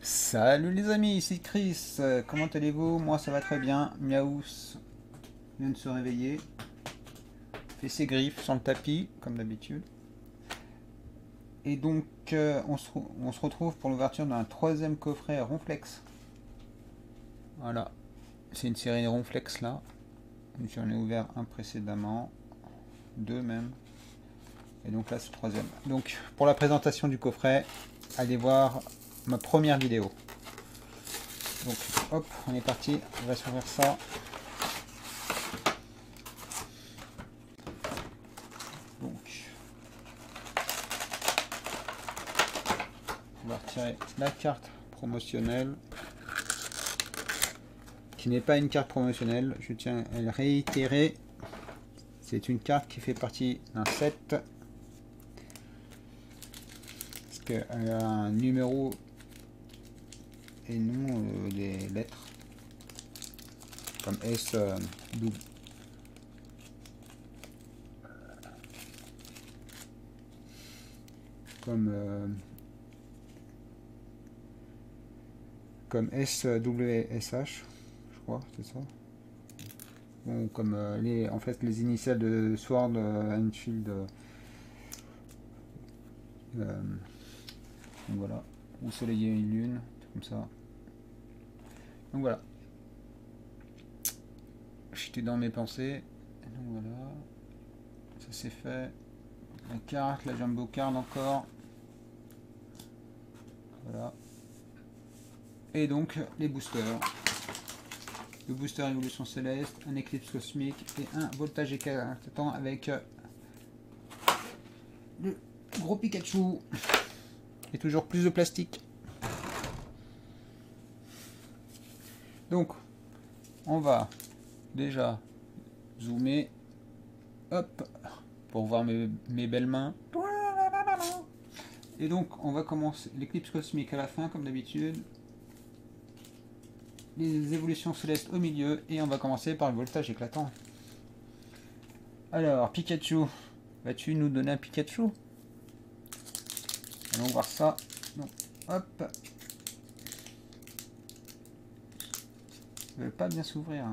Salut les amis, ici Chris. Comment allez-vous? Moi ça va très bien. Miaous vient de se réveiller, fait ses griffes sur le tapis, comme d'habitude. Et donc on se retrouve pour l'ouverture d'un troisième coffret Ronflex. Voilà, c'est une série Ronflex là. J'en ai ouvert un précédemment, deux même. Et donc là c'est le troisième. Donc pour la présentation du coffret, allez voir ma première vidéo. Donc hop, on est parti, on va s'ouvrir ça. Donc on va retirer la carte promotionnelle, qui n'est pas une carte promotionnelle, je tiens à le réitérer. C'est une carte qui fait partie d'un set, parce qu'elle a un numéro et non des lettres, comme S, double. Comme SWSH, je crois, c'est ça. Bon, comme en fait les initiales de Sword and Shield. Donc voilà, ou soleil et une lune, comme ça. Donc voilà, j'étais dans mes pensées. Et donc voilà, ça c'est fait. La carte, la jumbo card encore. Voilà. Et donc les boosters. Le booster évolution céleste, un éclipse cosmique et un voltage éclatant avec le gros Pikachu. Et toujours plus de plastique. Donc on va déjà zoomer, hop, pour voir mes belles mains. Et donc on va commencer l'éclipse cosmique à la fin comme d'habitude, les évolutions célestes au milieu, et on va commencer par le voltage éclatant. Alors Pikachu, vas-tu nous donner un Pikachu? Allons voir ça. Donc hop, ils veulent pas bien s'ouvrir.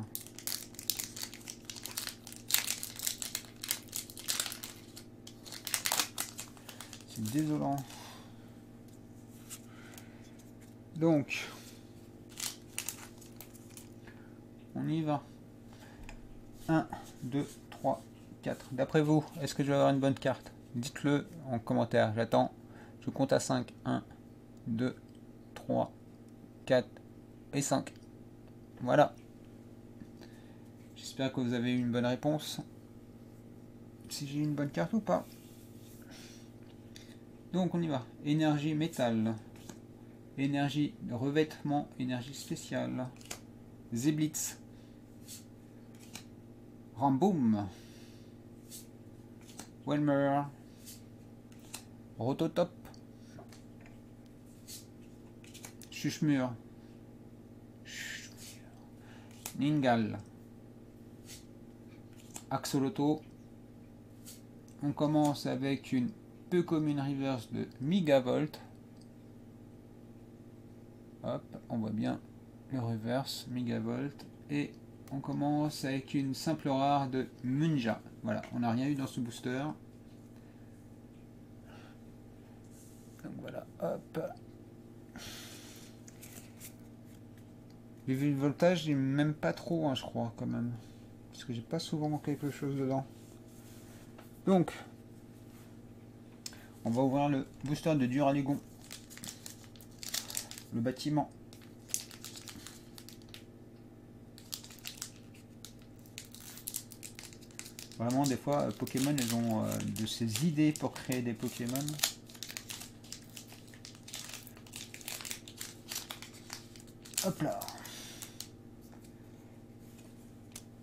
C'est désolant. Donc on y va. 1, 2, 3, 4. D'après vous, est-ce que je vais avoir une bonne carte? Dites-le en commentaire, j'attends. Je compte à 5. 1, 2, 3, 4 et 5. Voilà. J'espère que vous avez eu une bonne réponse. Si j'ai une bonne carte ou pas. Donc on y va. Énergie métal. Énergie de revêtement. Énergie spéciale. Zeblitz. Ramboom. Welmer. Rototop. Chuchmur. Ningal. Axolotl. On commence avec une peu commune reverse de Megavolt. Hop, on voit bien le reverse Megavolt. Et on commence avec une simple rare de Munja. Voilà, on n'a rien eu dans ce booster. Donc voilà, hop. Le voltage, il m'aime pas trop, hein, je crois, quand même. Parce que j'ai pas souvent quelque chose dedans. Donc, on va ouvrir le booster de Duraligon. Le bâtiment. Vraiment, des fois, Pokémon, ils ont de ces idées pour créer des Pokémon. Hop là.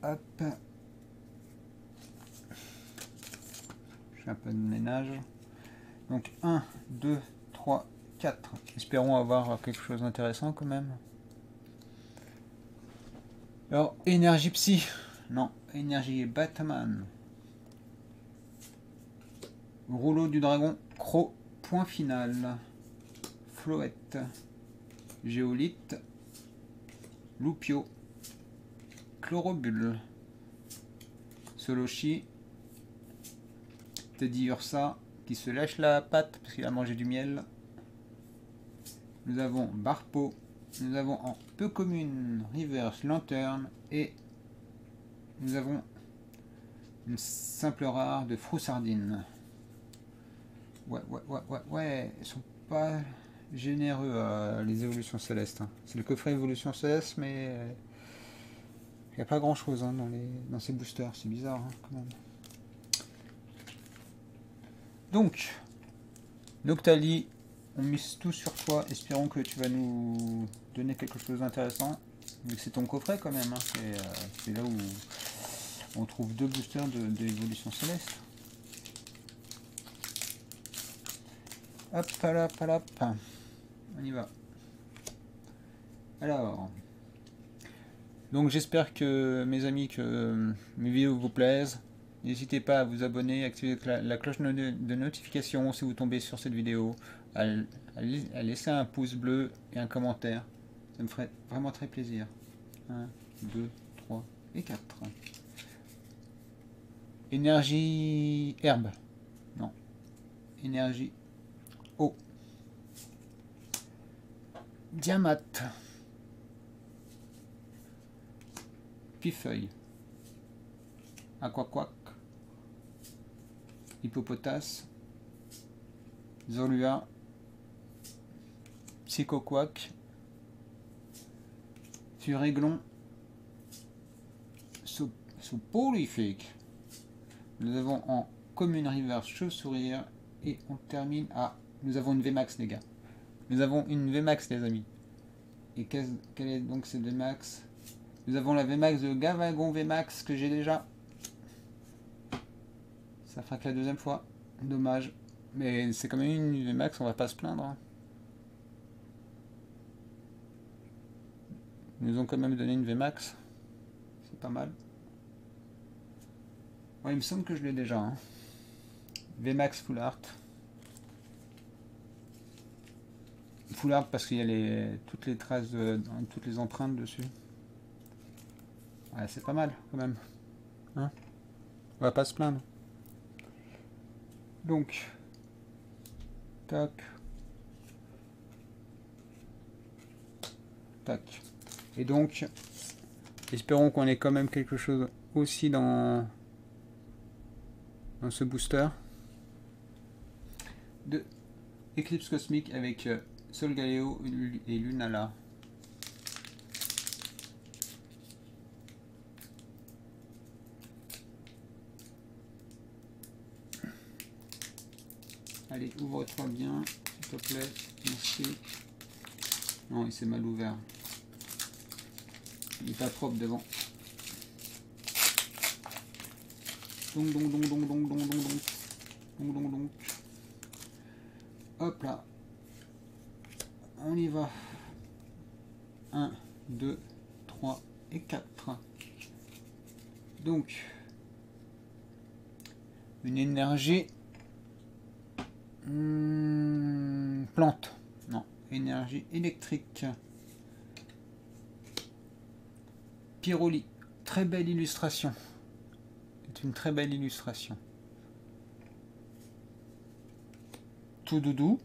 Hop. Je fais un peu de ménage. Donc 1, 2, 3, 4. Espérons avoir quelque chose d'intéressant quand même. Alors, énergie psy. Non, énergie Batman. Rouleau du dragon. Croc. Point final. Floette. Géolite, Loupio, Chlorobule, Solochi, Teddy Ursa qui se lâche la patte parce qu'il a mangé du miel. Nous avons Barpo, nous avons en peu commune Reverse Lanterne et nous avons une simple rare de Froussardine. Ouais, ils sont pas généreux les évolutions célestes. Hein. C'est le coffret évolution céleste, mais il n'y a pas grand chose hein, dans ces boosters. C'est bizarre hein, quand même. Donc, Noctali, on mise tout sur toi. Espérons que tu vas nous donner quelque chose d'intéressant. Vu que c'est ton coffret quand même. Hein. C'est là où on trouve 2 boosters de l'évolution céleste. Hop, hop. On y va. Alors, donc j'espère que mes amis, que mes vidéos vous plaisent. N'hésitez pas à vous abonner, activer la cloche de notification si vous tombez sur cette vidéo, à laisser un pouce bleu et un commentaire. Ça me ferait vraiment très plaisir. 1, 2, 3 et 4. Énergie herbe. Non. Énergie eau. Diamat. Pifeuille. Aquaquac. Hippopotas. Zolua. Psychoquac. Furéglon. Soporifique. Nous avons en commune reverse chauve-sourire et on termine à... Nous avons une VMAX les gars. Nous avons une VMAX les amis. Et quelle est donc cette VMAX? Nous avons la VMAX de Gavagon VMAX que j'ai déjà. Ça fera que la deuxième fois. Dommage. Mais c'est quand même une VMAX, on va pas se plaindre. Hein. Ils nous ont quand même donné une VMAX. C'est pas mal. Ouais, il me semble que je l'ai déjà. Hein. VMAX Full Art. Full Art parce qu'il y a toutes les traces, toutes les empreintes dessus. Ouais, c'est pas mal quand même. Hein, on va pas se plaindre. Donc, tac, tac. Et donc, espérons qu'on ait quand même quelque chose aussi dans ce booster de Éclipse Cosmique avec Solgaleo et Lunala. Allez, ouvre-toi bien, s'il te plaît. Merci. Non, il s'est mal ouvert. Il n'est pas propre devant. Donc. Hop là. On y va. 1, 2, 3 et 4. Donc, une énergie plante. Non, énergie électrique. Pyroli. Très belle illustration. C'est une très belle illustration. Tout doudou.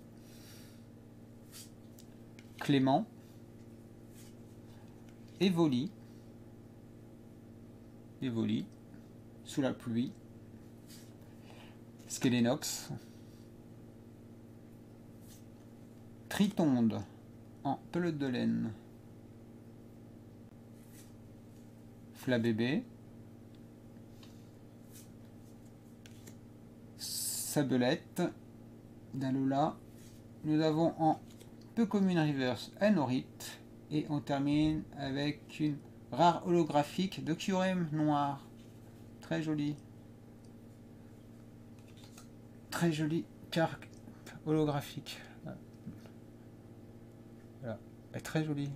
Clément. Evoli. Evoli. Sous la pluie. Skelenox. Tritonde en pelote de laine. Flabébé. Sabelette. Dalola. Nous avons en peu commune reverse Anorite. Et on termine avec une rare holographique de Kyurem noir. Très jolie. Très jolie carte holographique. Voilà. Elle est très jolie.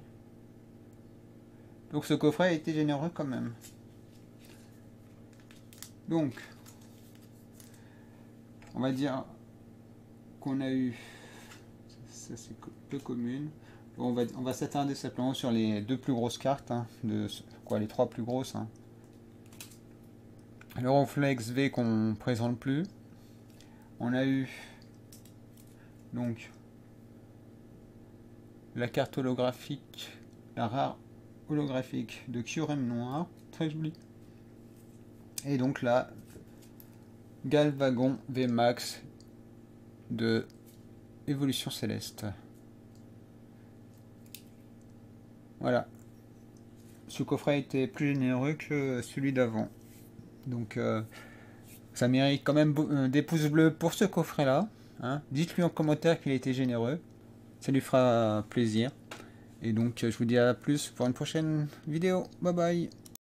Donc ce coffret a été généreux quand même. Donc, on va dire qu'on a eu, ça c'est peu commune, Bon, on va s'attarder simplement sur les deux plus grosses cartes, hein, les trois plus grosses. Hein. L'Euroflex V qu'on présente plus. On a eu donc la carte holographique, la rare holographique de Kyurem noir, très joli. Et donc la Galvagon VMAX de Évolution Céleste. Voilà. Ce coffret était plus généreux que celui d'avant. Donc ça mérite quand même des pouces bleus pour ce coffret là. Hein. Dites-lui en commentaire qu'il a été généreux. Ça lui fera plaisir. Et donc je vous dis à plus pour une prochaine vidéo. Bye bye.